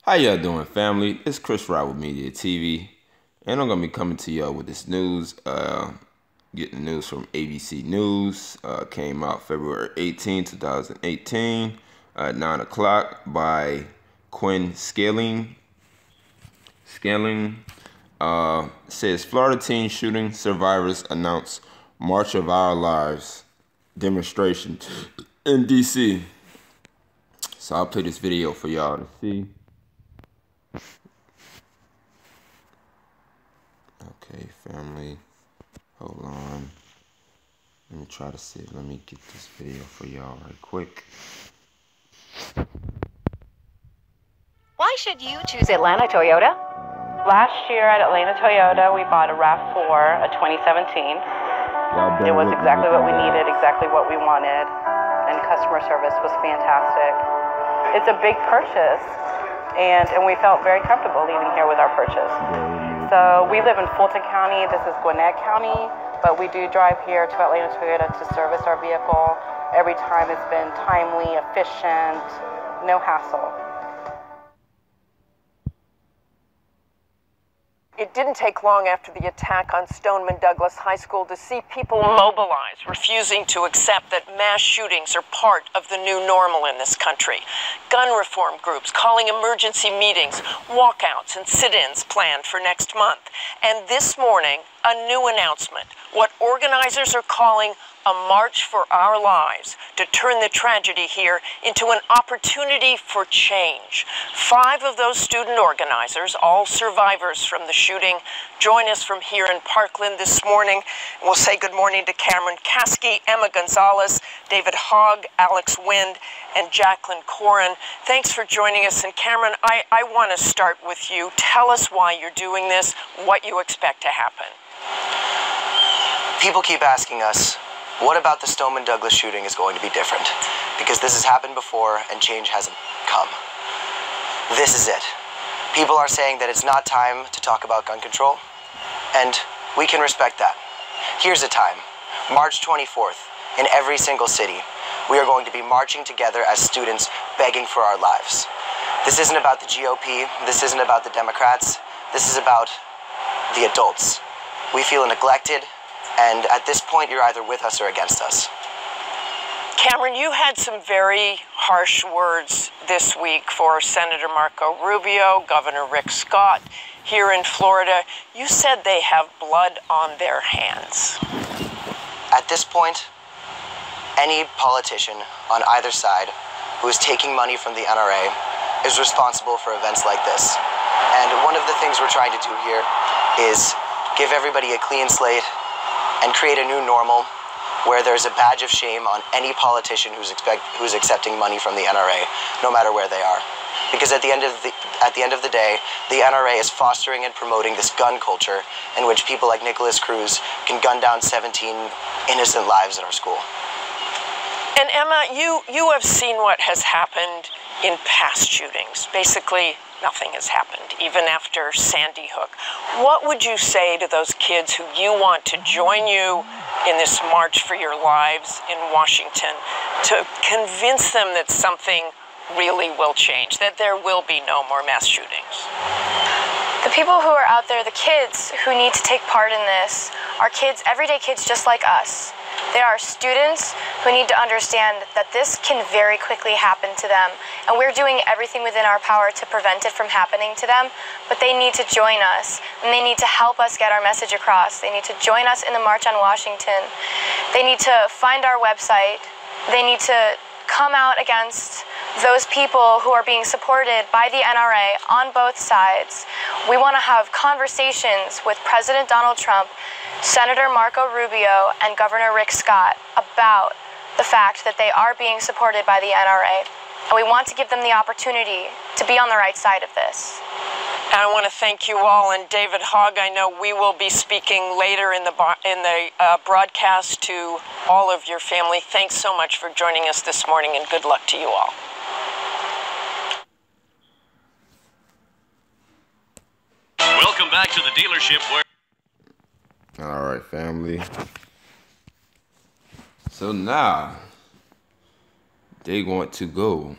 How y'all doing, family? It's Chris Rod with Media TV, and I'm gonna be coming to y'all with this news. Getting the news from ABC News. Came out February 18, 2018, at 9 o'clock by Quinn Scaling. Says Florida teen shooting survivors announce March of Our Lives demonstration in DC. So I'll play this video for y'all to see. Okay, family, hold on. Let me try to see. Let me get this video for y'all right quick. Why should you choose Atlanta Toyota? Last year at Atlanta Toyota, we bought a RAV4, a 2017. It was exactly what we needed, exactly what we wanted, and customer service was fantastic. It's a big purchase, and we felt very comfortable leaving here with our purchase. So we live in Fulton County, this is Gwinnett County, but we do drive here to Atlanta Toyota to service our vehicle. Every time it's been timely, efficient, no hassle. It didn't take long after the attack on Stoneman Douglas High School to see people mobilize, refusing to accept that mass shootings are part of the new normal in this country. Gun reform groups calling emergency meetings, walkouts, and sit-ins planned for next month. And this morning, a new announcement, what organizers are calling a march for our lives, to turn the tragedy here into an opportunity for change. 5 of those student organizers, all survivors from the shooting, join us from here in Parkland this morning. We'll say good morning to Cameron Caskey, Emma Gonzalez, David Hogg, Alex Wind, and Jacqueline Corin. Thanks for joining us. And Cameron, I want to start with you. Tell us why you're doing this, what you expect to happen. People keep asking us, what about the Stoneman Douglas shooting is going to be different? Because this has happened before and change hasn't come. This is it. People are saying that it's not time to talk about gun control, and we can respect that. Here's a time, March 24th, in every single city, we are going to be marching together as students begging for our lives. This isn't about the GOP, this isn't about the Democrats, this is about the adults. We feel neglected, and at this point, you're either with us or against us. Cameron, you had some very harsh words this week for Senator Marco Rubio, Governor Rick Scott here in Florida. You said they have blood on their hands. At this point, any politician on either side who is taking money from the NRA is responsible for events like this. And one of the things we're trying to do here is give everybody a clean slate and create a new normal where there's a badge of shame on any politician who's accepting money from the NRA, no matter where they are. Because at the end of the day, the NRA is fostering and promoting this gun culture in which people like Nicholas Cruz can gun down 17 innocent lives at our school. And Emma, you have seen what has happened in past shootings. Basically, nothing has happened, even after Sandy Hook. What would you say to those kids who you want to join you in this march for your lives in Washington to convince them that something really will change, that there will be no more mass shootings? The people who are out there, the kids who need to take part in this, are kids, everyday kids just like us. They are students who need to understand that this can very quickly happen to them, and we're doing everything within our power to prevent it from happening to them, but they need to join us, and they need to help us get our message across. They need to join us in the March on Washington. They need to find our website. They need to come out against those people who are being supported by the NRA on both sides. We want to have conversations with President Donald Trump, Senator Marco Rubio, and Governor Rick Scott about the fact that they are being supported by the NRA. And we want to give them the opportunity to be on the right side of this. And I want to thank you all. And David Hogg, I know we will be speaking later in the broadcast to all of your family. Thanks so much for joining us this morning, and good luck to you all. Welcome back to the dealership where... All right, family. So now they want to go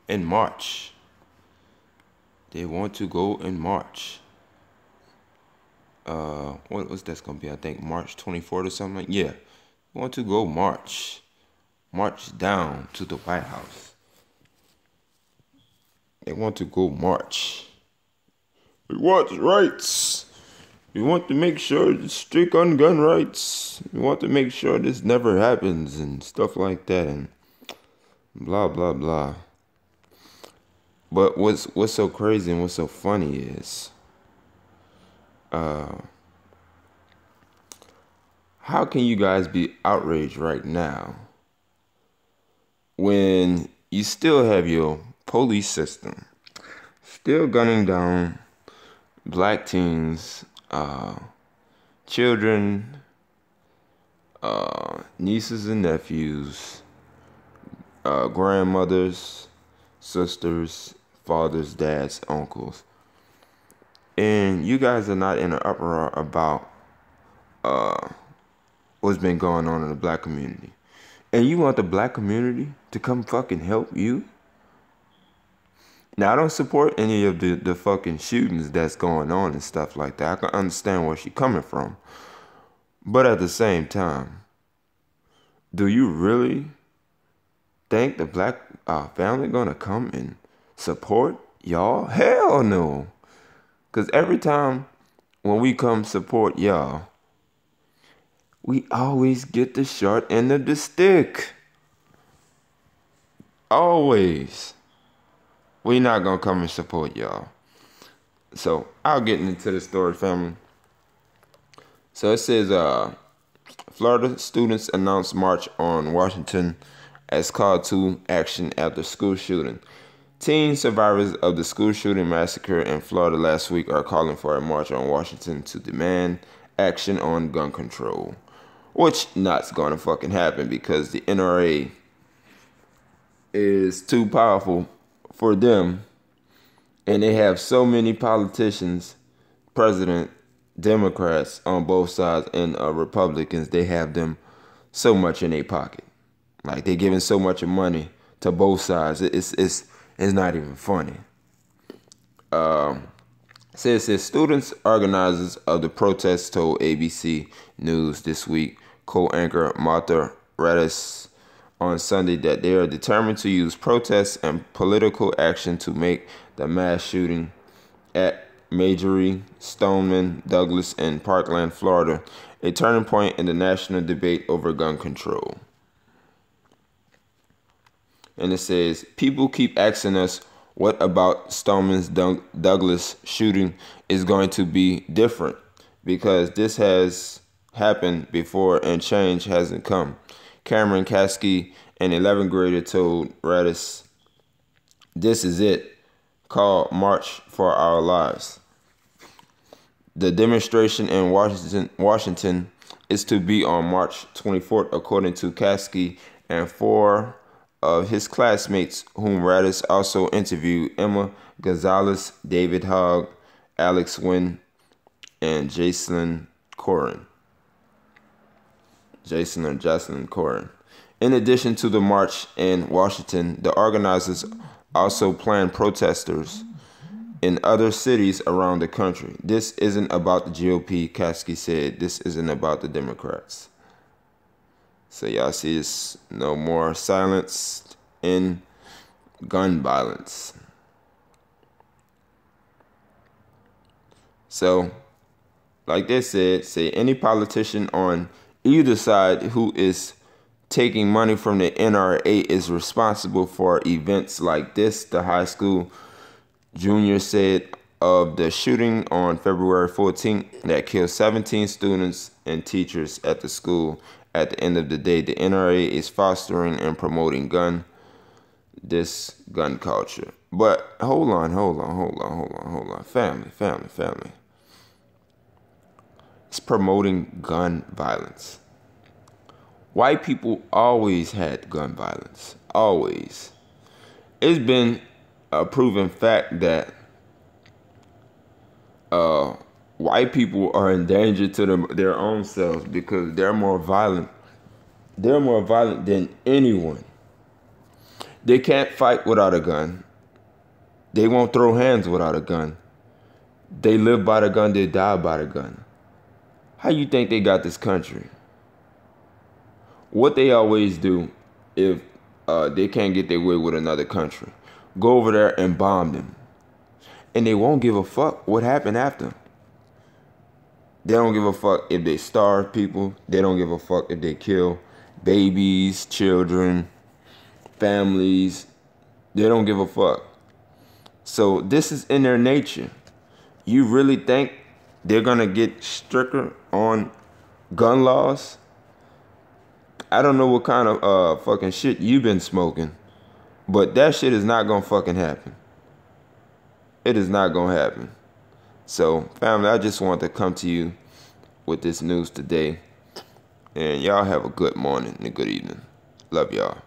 in March They want to go and march. What was that's gonna be? I think March 24th or something. Yeah, they want to go march down to the White House. They want to go march. We want rights. We want to make sure it's strict on gun rights. We want to make sure this never happens and stuff like that and blah blah blah. But what's so crazy and what's so funny is how can you guys be outraged right now when you still have your police system still gunning down black teens, children, nieces and nephews, grandmothers, sisters, fathers, dads, uncles, and you guys are not in an uproar about what's been going on in the black community, and you want the black community to come fucking help you? Now, I don't support any of the fucking shootings that's going on and stuff like that. I can understand where she's coming from. But at the same time, do you really think the black family gonna come and support y'all? Hell no. Because every time when we come support y'all, we always get the short end of the stick. Always. We not gonna come and support y'all. So I'll get into the story, family. So it says, Florida students announced march on Washington as call to action after school shooting. Teen survivors of the school shooting massacre in Florida last week are calling for a march on Washington to demand action on gun control, which not's gonna fucking happen because the NRA is too powerful for them, and they have so many politicians, president, Democrats on both sides, and Republicans. They have them so much in their pocket, like they're giving so much money to both sides. It's not even funny. Says students organizers of the protest told ABC News this week co-anchor Martha Raddatz on Sunday that they are determined to use protests and political action to make the mass shooting at Marjory Stoneman Douglas in Parkland, Florida, a turning point in the national debate over gun control. And it says, people keep asking us what about Stoneman's Douglas shooting is going to be different because this has happened before and change hasn't come. Cameron Kasky, an 11th grader, told Raddatz, "This is it. Call March for Our Lives." The demonstration in Washington is to be on March 24th, according to Kasky and 4 of his classmates, whom Raddatz also interviewed: Emma Gonzalez, David Hogg, Alex Wynn, and Jason Corin. In addition to the march in Washington, the organizers also plan protesters in other cities around the country. This isn't about the GOP, Kasky said. This isn't about the Democrats. So y'all see, it's no more silence in gun violence. So, like they said, say any politician on either side who is taking money from the NRA is responsible for events like this, the high school junior said of the shooting on February 14th that killed 17 students and teachers at the school. At the end of the day, the NRA is fostering and promoting gun culture. But hold on. Family. It's promoting gun violence. White people always had gun violence. Always. It's been a proven fact that white people are in danger to their own selves because they're more violent. They're more violent than anyone. They can't fight without a gun. They won't throw hands without a gun. They live by the gun, they die by the gun. How you think they got this country? What they always do if they can't get their way with another country, go over there and bomb them. And they won't give a fuck what happened after. They don't give a fuck if they starve people. They don't give a fuck if they kill babies, children, families. They don't give a fuck. So this is in their nature. You really think they're gonna get stricter on gun laws? I don't know what kind of fucking shit you've been smoking, but that shit is not gonna fucking happen. It is not gonna happen. So, family, I just wanted to come to you with this news today. And y'all have a good morning and a good evening. Love y'all.